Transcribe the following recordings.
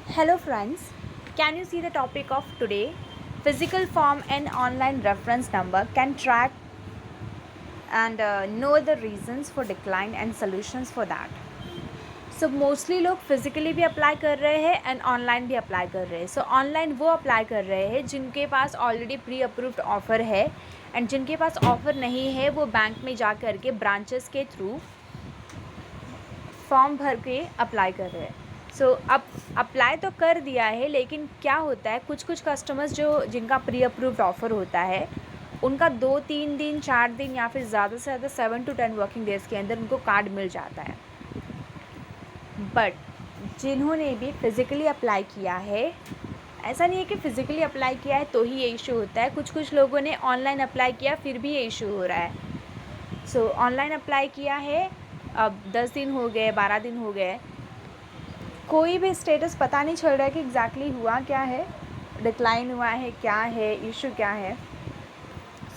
Hello friends, can you see the topic of today? Physical form and online reference number can track and know the reasons for decline and solutions for that. So mostly लोग physically भी apply कर रहे हैं and online भी apply कर रहे हैं. सो online वो अप्लाई कर रहे हैं जिनके पास ऑलरेडी प्री अप्रूव्ड ऑफ़र है एंड जिनके पास ऑफ़र नहीं है वो बैंक में जा कर के ब्रांचेस के थ्रू फॉर्म भर के अप्लाई कर रहे हैं. सो अब अप्लाई तो कर दिया है, लेकिन क्या होता है कुछ कुछ कस्टमर्स जो जिनका प्री अप्रूव्ड ऑफ़र होता है उनका 2-3 दिन 4 दिन या फिर ज़्यादा से ज़्यादा 7 to 10 वर्किंग डेज़ के अंदर उनको कार्ड मिल जाता है. बट जिन्होंने भी फ़िज़िकली अप्लाई किया है, ऐसा नहीं है कि फ़िज़िकली अप्लाई किया है तो ही ये इशू होता है. कुछ कुछ लोगों ने ऑनलाइन अप्लाई किया फिर भी ये इशू हो रहा है. सो ऑनलाइन अप्लाई किया है, अब 10 दिन हो गए, 12 दिन हो गए, कोई भी स्टेटस पता नहीं चल रहा है कि एग्जैक्टली हुआ क्या है, डिक्लाइन हुआ है, क्या है इशू, क्या है.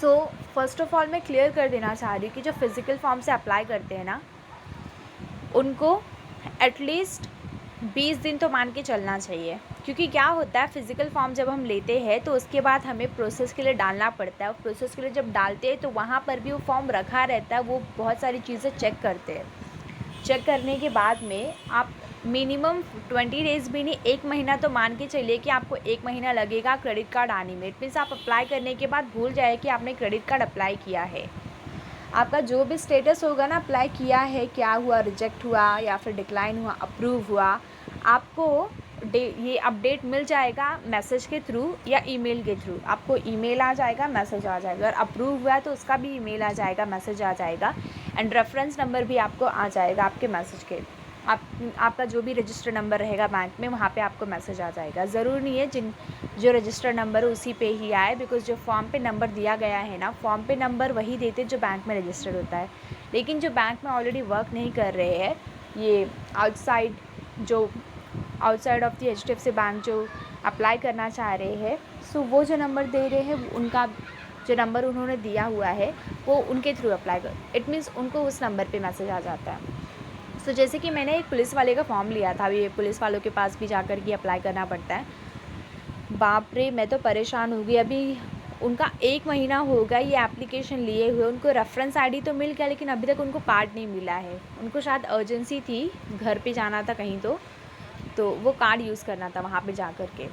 सो फर्स्ट ऑफ ऑल मैं क्लियर कर देना चाह रही हूँ कि जो फिज़िकल फॉर्म से अप्लाई करते हैं ना, उनको एटलीस्ट 20 दिन तो मान के चलना चाहिए. क्योंकि क्या होता है फिज़िकल फॉर्म जब हम लेते हैं तो उसके बाद हमें प्रोसेस के लिए डालना पड़ता है. और प्रोसेस के लिए जब डालते हैं तो वहाँ पर भी वो फॉर्म रखा रहता है, वो बहुत सारी चीज़ें चेक करते हैं. चेक करने के बाद में आप मिनिमम 20 डेज़ भी नहीं, 1 महीना तो मान के चलिए कि आपको 1 महीना लगेगा क्रेडिट कार्ड आने में. इट मीन्स आप अप्लाई करने के बाद भूल जाए कि आपने क्रेडिट कार्ड अप्लाई किया है. आपका जो भी स्टेटस होगा ना, अप्लाई किया है, क्या हुआ, रिजेक्ट हुआ या फिर डिक्लाइन हुआ, अप्रूव हुआ, आपको ये अपडेट मिल जाएगा मैसेज के थ्रू या ईमेल के थ्रू. आपको ईमेल आ जाएगा, मैसेज आ जाएगा. अगर अप्रूव हुआ है तो उसका भी ईमेल आ जाएगा, मैसेज आ जाएगा एंड रेफरेंस नंबर भी आपको आ जाएगा आपके मैसेज के. आपका जो भी रजिस्टर नंबर रहेगा बैंक में वहाँ पे आपको मैसेज आ जाएगा. ज़रूरी नहीं है जो रजिस्टर नंबर है उसी पे ही आए, बिकॉज़ जो फॉर्म पे नंबर दिया गया है ना, फॉर्म पे नंबर वही देते जो बैंक में रजिस्टर्ड होता है. लेकिन जो बैंक में ऑलरेडी वर्क नहीं कर रहे हैं, ये outside of the HDFC bank जो अप्लाई करना चाह रहे हैं, सो वो जो नंबर दे रहे हैं उनका जो नंबर उन्होंने दिया हुआ है वो उनके थ्रू अप्लाई कर, इट मीन्स उनको उस नंबर पे मैसेज आ जाता है. सो जैसे कि मैंने एक पुलिस वाले का फॉर्म लिया था, अभी पुलिस वालों के पास भी जाकर के अप्लाई करना पड़ता है. बाप रे, मैं तो परेशान हो गई. अभी उनका 1 महीना हो गया ये एप्लीकेशन लिए हुए, उनको रेफरेंस आईडी तो मिल गया लेकिन अभी तक उनको कार्ड नहीं मिला है. उनको शायद अर्जेंसी थी, घर पे जाना था कहीं, तो वो कार्ड यूज़ करना था वहाँ पे जा कर के.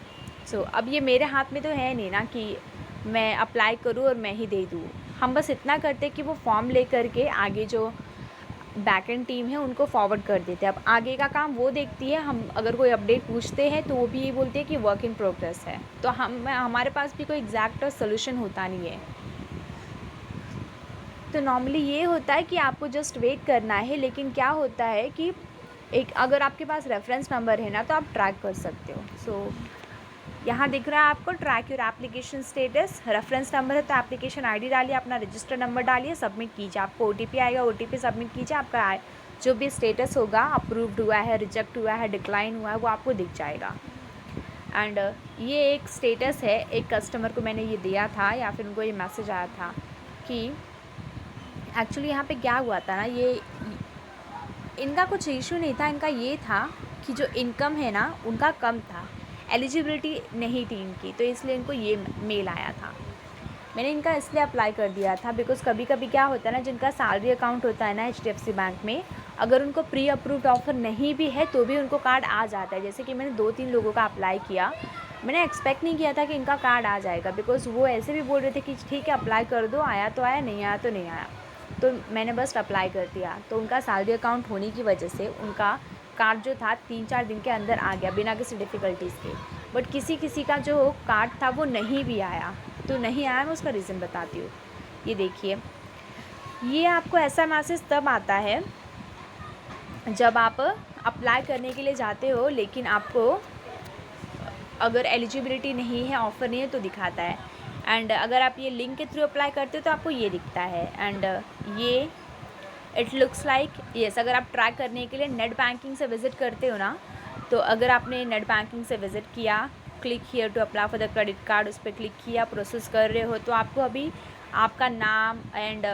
सो अब ये मेरे हाथ में तो है नहीं ना कि मैं अप्लाई करूँ और मैं ही दे दूँ. हम बस इतना करते कि वो फॉर्म ले कर के आगे जो बैक एंड टीम है उनको फॉरवर्ड कर देते हैं. अब आगे का काम वो देखती है. हम अगर कोई अपडेट पूछते हैं तो वो भी ये बोलते हैं कि वर्क इन प्रोग्रेस है. तो हमारे पास भी कोई एग्जैक्ट सोल्यूशन होता नहीं है. तो नॉर्मली ये होता है कि आपको जस्ट वेट करना है. लेकिन क्या होता है कि अगर आपके पास रेफरेंस नंबर है ना तो आप ट्रैक कर सकते हो. सो यहाँ दिख रहा है आपको track your application status. Reference number है तो एप्लीकेशन आईडी डालिए, अपना रजिस्टर नंबर डालिए, सबमिट कीजिए. आपको OTP आएगा, OTP सबमिट कीजिए. आपका जो भी स्टेटस होगा, अप्रूव्ड हुआ है, रिजेक्ट हुआ है, डिक्लाइन हुआ है, वो आपको दिख जाएगा. एंड ये एक स्टेटस है, एक कस्टमर को मैंने ये दिया था या फिर उनको ये मैसेज आया था कि एक्चुअली यहाँ पे क्या हुआ था ना, ये इनका कुछ इशू नहीं था. इनका ये था कि जो इनकम है ना उनका कम था, एलिजिबिलिटी नहीं थी इनकी, तो इसलिए इनको ये मेल आया था. मैंने इनका इसलिए अप्लाई कर दिया था बिकॉज़ कभी कभी क्या होता है ना, जिनका सैलरी अकाउंट होता है ना HDFC बैंक में, अगर उनको प्री अप्रूव्ड ऑफ़र नहीं भी है तो भी उनको कार्ड आ जाता है. जैसे कि मैंने 2-3 लोगों का अप्लाई किया, मैंने एक्सपेक्ट नहीं किया था कि इनका कार्ड आ जाएगा, बिकॉज़ वो ऐसे भी बोल रहे थे कि ठीक है अप्लाई कर दो, आया तो आया, नहीं आया तो नहीं आया. तो मैंने बस अप्लाई कर दिया. तो उनका सैलरी अकाउंट होने की वजह से उनका कार्ड जो था 3-4 दिन के अंदर आ गया बिना किसी डिफ़िकल्टीज़ के. बट किसी का जो कार्ड था वो नहीं भी आया. तो नहीं आया, मैं उसका रीज़न बताती हूँ. ये देखिए, ये आपको ऐसा मैसेज तब आता है जब आप अप्लाई करने के लिए जाते हो लेकिन आपको अगर एलिजिबिलिटी नहीं है, ऑफ़र नहीं है तो दिखाता है. एंड अगर आप ये लिंक के थ्रू अप्लाई करते हो तो आपको ये दिखता है. एंड ये इट लुक्स लाइक येस. अगर आप ट्रैक करने के लिए नेट बैंकिंग से विज़िट करते हो ना, तो अगर आपने नेट बैंकिंग से विज़िट किया, click here to apply for the credit card, उस पर क्लिक किया, प्रोसेस कर रहे हो, तो आपको अभी आपका नाम एंड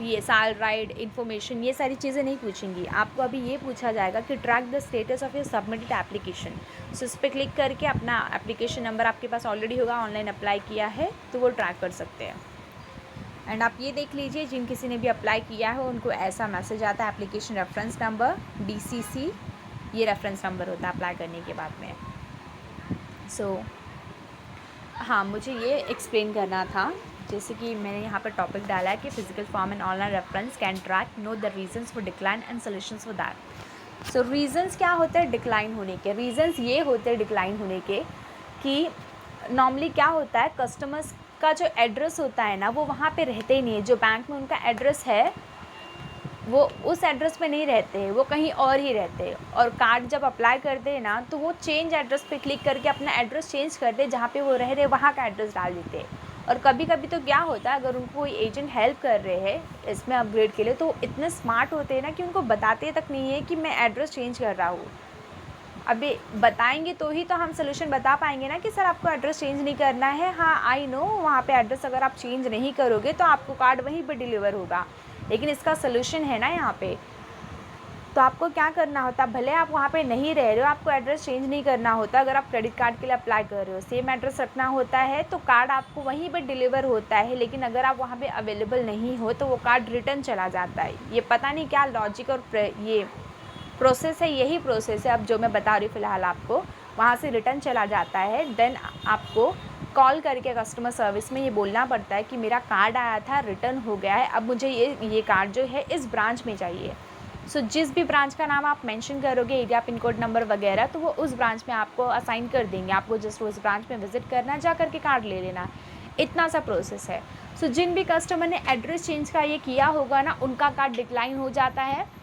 ये साल राइड इन्फॉर्मेशन ये सारी चीज़ें नहीं पूछेंगी। आपको अभी ये पूछा जाएगा कि track the status of your submitted application. So इस पर क्लिक करके अपना एप्लीकेशन नंबर आपके पास ऑलरेडी होगा, ऑनलाइन अप्लाई किया है तो वो ट्रैक कर सकते हैं। एंड आप ये देख लीजिए, जिन किसी ने भी अप्लाई किया है उनको ऐसा मैसेज आता है, एप्लीकेशन रेफरेंस नंबर DCC, ये रेफरेंस नंबर होता है अप्लाई करने के बाद में। हाँ, मुझे ये एक्सप्लेन करना था, जैसे कि मैंने यहाँ पर टॉपिक डाला है कि physical form and online reference can track, know the reasons for decline and solutions for that. So reasons क्या होते हैं डिक्लाइन होने के? रीजंस ये होते हैं डिक्लाइन होने के कि नॉर्मली क्या होता है, कस्टमर्स का जो एड्रेस होता है ना वो वहाँ पे रहते ही नहीं है। जो बैंक में उनका एड्रेस है वो उस एड्रेस पे नहीं रहते हैं, वो कहीं और ही रहते हैं। और कार्ड जब अप्लाई करते हैं ना तो वो चेंज एड्रेस पे क्लिक करके अपना एड्रेस चेंज करते हैं, जहाँ पे वो रह रहे वहाँ का एड्रेस डाल देते हैं। और कभी कभी तो क्या होता है, अगर उनको कोई एजेंट हेल्प कर रहे हैं इसमें अपग्रेड के लिए, तो इतने स्मार्ट होते हैं ना कि उनको बताते तक नहीं है कि मैं एड्रेस चेंज कर रहा हूँ। अभी बताएंगे तो ही तो हम सोल्यूशन बता पाएंगे ना कि सर आपको एड्रेस चेंज नहीं करना है। हाँ आई नो, वहाँ पे एड्रेस अगर आप चेंज नहीं करोगे तो आपको कार्ड वहीं पे डिलीवर होगा, लेकिन इसका सोल्यूशन है ना यहाँ पे। तो आपको क्या करना होता है, भले आप वहाँ पे नहीं रह रहे हो, आपको एड्रेस चेंज नहीं करना होता। अगर आप क्रेडिट कार्ड के लिए अप्लाई कर रहे हो, सेम एड्रेस रखना होता है तो कार्ड आपको वहीं पे डिलीवर होता है। लेकिन अगर आप वहाँ पे अवेलेबल नहीं हो तो वो कार्ड रिटर्न चला जाता है। ये पता नहीं क्या लॉजिक और ये प्रोसेस है, यही प्रोसेस है अब जो मैं बता रही हूँ फ़िलहाल आपको। वहाँ से रिटर्न चला जाता है, देन आपको कॉल करके कस्टमर सर्विस में ये बोलना पड़ता है कि मेरा कार्ड आया था, रिटर्न हो गया है, अब मुझे ये कार्ड जो है इस ब्रांच में चाहिए। सो जिस भी ब्रांच का नाम आप मेंशन करोगे, एरिया पिन कोड नंबर वगैरह, तो वो उस ब्रांच में आपको असाइन कर देंगे। आपको जस्ट उस ब्रांच में विजिट करना, जा करके कार्ड ले लेना, इतना सा प्रोसेस है। सो जिन भी कस्टमर ने एड्रेस चेंज का ये किया होगा ना, उनका कार्ड डिक्लाइन हो जाता है।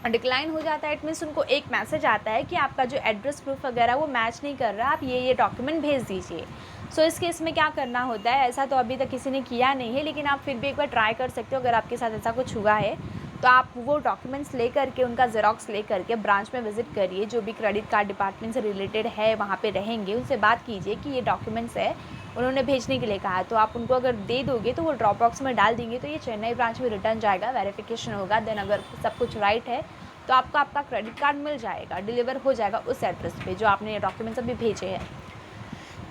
डिक्लाइन हो जाता है इट मीन्स उनको एक मैसेज आता है कि आपका जो एड्रेस प्रूफ वगैरह वो मैच नहीं कर रहा, आप ये डॉक्यूमेंट भेज दीजिए। सो इस केस में क्या करना होता है, ऐसा तो अभी तक किसी ने किया नहीं है, लेकिन आप फिर भी एक बार ट्राई कर सकते हो। अगर आपके साथ ऐसा कुछ हुआ है तो आप वो डॉक्यूमेंट्स ले करके, उनका ज़ेरॉक्स ले करके ब्रांच में विजिट करिए। जो भी क्रेडिट कार्ड डिपार्टमेंट से रिलेटेड है वहाँ पे रहेंगे, उनसे बात कीजिए कि ये डॉक्यूमेंट्स है, उन्होंने भेजने के लिए कहा है। तो आप उनको अगर दे दोगे तो वो ड्रॉप बॉक्स में डाल देंगे, तो ये चेन्नई ब्रांच में रिटर्न जाएगा, वेरिफिकेशन होगा, देन अगर सब कुछ राइट है तो आपको आपका क्रेडिट कार्ड मिल जाएगा, डिलीवर हो जाएगा उस एड्रेस पे जो आपने डॉक्यूमेंट्स अभी भेजे हैं।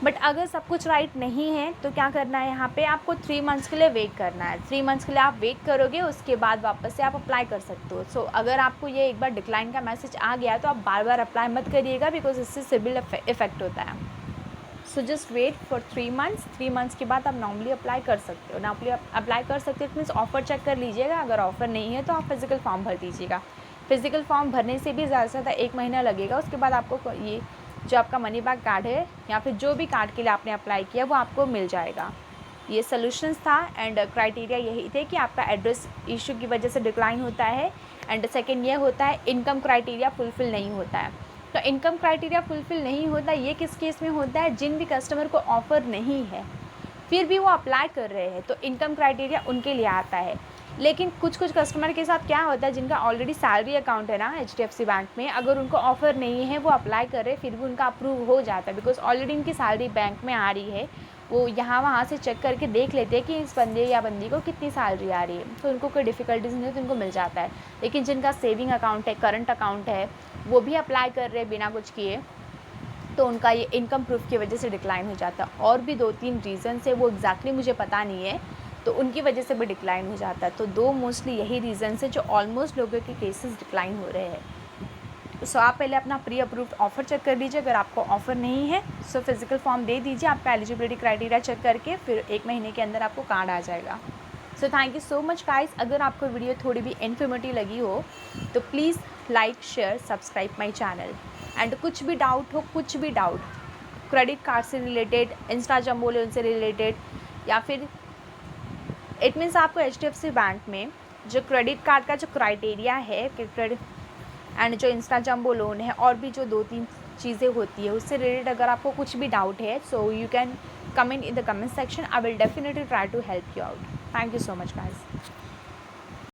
बट अगर सब कुछ राइट नहीं है तो क्या करना है, यहाँ पे आपको 3 मंथ्स के लिए वेट करना है। 3 मंथ्स के लिए आप वेट करोगे, उसके बाद वापस से आप अप्लाई कर सकते हो। सो अगर आपको ये एक बार डिक्लाइन का मैसेज आ गया तो आप बार बार अप्लाई मत करिएगा, बिकॉज इससे सिबिल इफेक्ट होता है। So just wait for 3 months. 3 months के बाद आप नॉर्मली अप्लाई कर सकते हो। नॉर्मली अप्लाई कर सकते हो, इट मीन्स ऑफ़र चेक कर लीजिएगा। अगर ऑफ़र नहीं है तो आप फिज़िकल फॉर्म भर दीजिएगा। फिज़िकल फॉर्म भरने से भी ज़्यादा से ज़्यादा 1 महीना लगेगा। उसके बाद आपको ये जो आपका मनी बैक कार्ड है या फिर जो भी कार्ड के लिए आपने अप्लाई किया वो आपको मिल जाएगा। ये सॉल्यूशंस था एंड क्राइटेरिया यही थे कि आपका एड्रेस इशू की वजह से डिक्लाइन होता है, एंड सेकेंड ये होता है इनकम क्राइटेरिया फुलफ़िल नहीं होता है। तो इनकम क्राइटेरिया फुलफ़िल नहीं होता, ये किस केस में होता है, जिन भी कस्टमर को ऑफ़र नहीं है फिर भी वो अप्लाई कर रहे हैं, तो इनकम क्राइटेरिया उनके लिए आता है। लेकिन कुछ कस्टमर के साथ क्या होता है, जिनका ऑलरेडी सैलरी अकाउंट है ना HDFC बैंक में, अगर उनको ऑफ़र नहीं है, वो अप्लाई कर रहे फिर भी उनका अप्रूव हो जाता है, बिकॉज ऑलरेडी उनकी सैलरी बैंक में आ रही है। वो यहाँ वहाँ से चेक करके देख लेते हैं कि इस बंदे या बंदी को कितनी सैलरी आ रही है, तो उनको कोई डिफ़िकल्टीज़ नहीं है तो उनको मिल जाता है। लेकिन जिनका सेविंग अकाउंट है, करंट अकाउंट है, वो भी अप्लाई कर रहे हैं बिना कुछ किए, तो उनका ये इनकम प्रूफ की वजह से डिक्लाइन हो जाता है। और भी 2-3 रीज़न्स है, वो एग्जैक्टली मुझे पता नहीं है, तो उनकी वजह से भी डिक्लाइन हो जाता है। तो 2 मोस्टली यही रीज़न्स है जो ऑलमोस्ट लोगों के केसेस डिक्लाइन हो रहे हैं। सो आप पहले अपना प्री अप्रूव्ड ऑफ़र चेक कर लीजिए। अगर आपको ऑफ़र नहीं है सो फिज़िकल फॉर्म दे दीजिए, आपका एलिजिबिलिटी क्राइटेरिया चेक करके फिर 1 महीने के अंदर आपको कार्ड आ जाएगा। So thank you so much guys. अगर आपको वीडियो थोड़ी भी इन्फॉर्मेटिव लगी हो तो please like, share, subscribe my channel. And कुछ भी डाउट हो, कुछ भी डाउट क्रेडिट कार्ड से रिलेटेड, इंस्टा जंबो लोन से रिलेटेड, या फिर इट मीन्स आपको HDFC बैंक में जो क्रेडिट कार्ड का जो क्राइटेरिया है क्रेडिट एंड जो इंस्टा जंबो लोन है, और भी जो 2-3 चीज़ें होती है उससे रिलेटेड अगर आपको कुछ भी डाउट है, so you can comment in the comment section. I will definitely try to help you out. Thank you so much guys.